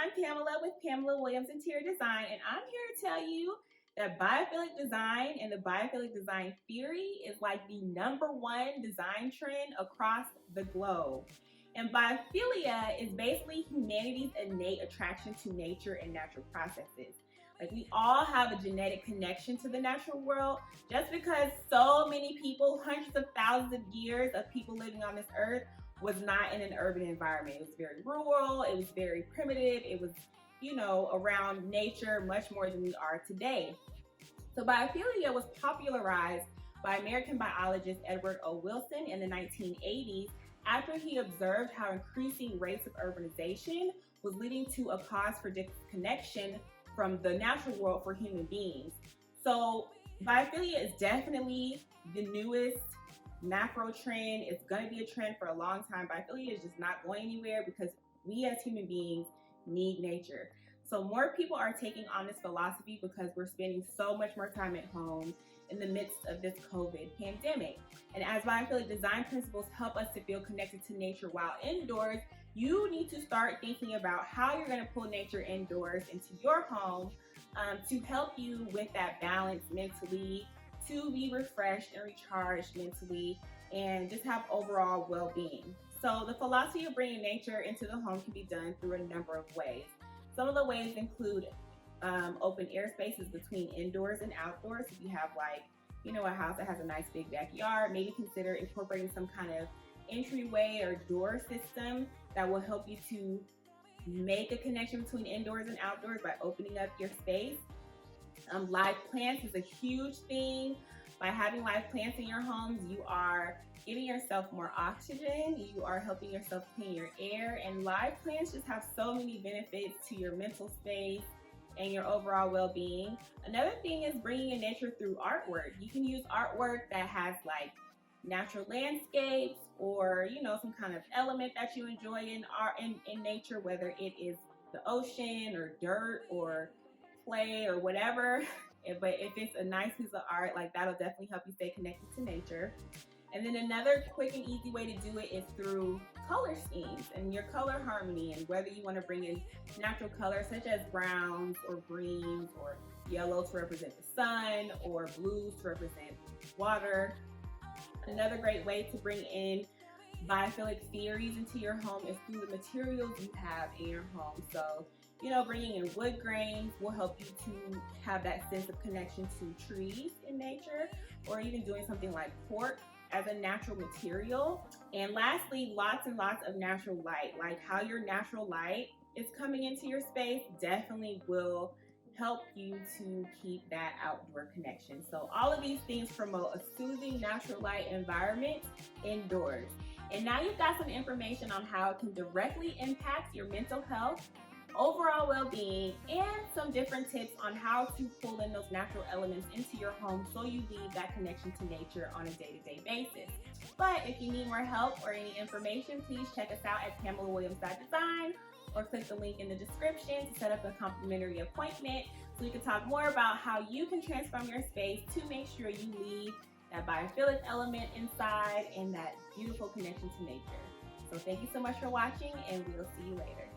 I'm Pamela with Pamela Williams Interior Design, and I'm here to tell you that biophilic design and the biophilic design theory is like the #1 design trend across the globe. And biophilia is basically humanity's innate attraction to nature and natural processes. Like, we all have a genetic connection to the natural world. Just because so many people, hundreds of thousands of years of people living on this earth, was not in an urban environment. It was very rural, it was very primitive, it was, around nature much more than we are today. So biophilia was popularized by American biologist Edward O. Wilson in the 1980s after he observed how increasing rates of urbanization was leading to a cause for disconnection from the natural world for human beings. So biophilia is definitely the newest macro trend. It's going to be a trend for a long time. Biophilia is just not going anywhere because we as human beings need nature. So more people are taking on this philosophy because we're spending so much more time at home in the midst of this COVID pandemic. And as biophilic design principles help us to feel connected to nature while indoors, you need to start thinking about how you're going to pull nature indoors into your home to help you with that balance mentally, to be refreshed and recharged mentally, and just have overall well-being. So the philosophy of bringing nature into the home can be done through a number of ways. Some of the ways include open air spaces between indoors and outdoors. If you have a house that has a nice big backyard, maybe consider incorporating some kind of entryway or door system that will help you to make a connection between indoors and outdoors by opening up your space. Live plants is a huge thing. By having live plants in your homes, you are giving yourself more oxygen, you are helping yourself clean your air, and live plants just have so many benefits to your mental space and your overall well-being. Another thing is bringing in nature through artwork. You can use artwork that has like natural landscapes or some kind of element that you enjoy in art in nature, whether it is the ocean or dirt or play or whatever. But if it's a nice piece of art, like, that'll definitely help you stay connected to nature. And then another quick and easy way to do it is through color schemes and your color harmony, and whether you want to bring in natural colors such as browns or greens or yellow to represent the sun or blues to represent water. Another great way to bring in biophilic theories into your home is through the materials you have in your home. So, bringing in wood grains will help you to have that sense of connection to trees in nature, or even doing something like cork as a natural material. And lastly, lots and lots of natural light, like how your natural light is coming into your space definitely will help you to keep that outdoor connection. So all of these things promote a soothing natural light environment indoors. And now you've got some information on how it can directly impact your mental health, overall well-being, and some different tips on how to pull in those natural elements into your home so you leave that connection to nature on a day-to-day basis. But if you need more help or any information, please check us out at PamelaWilliams.design or click the link in the description to set up a complimentary appointment so we can talk more about how you can transform your space to make sure you leave that biophilic element inside and that beautiful connection to nature. So thank you so much for watching, and we'll see you later.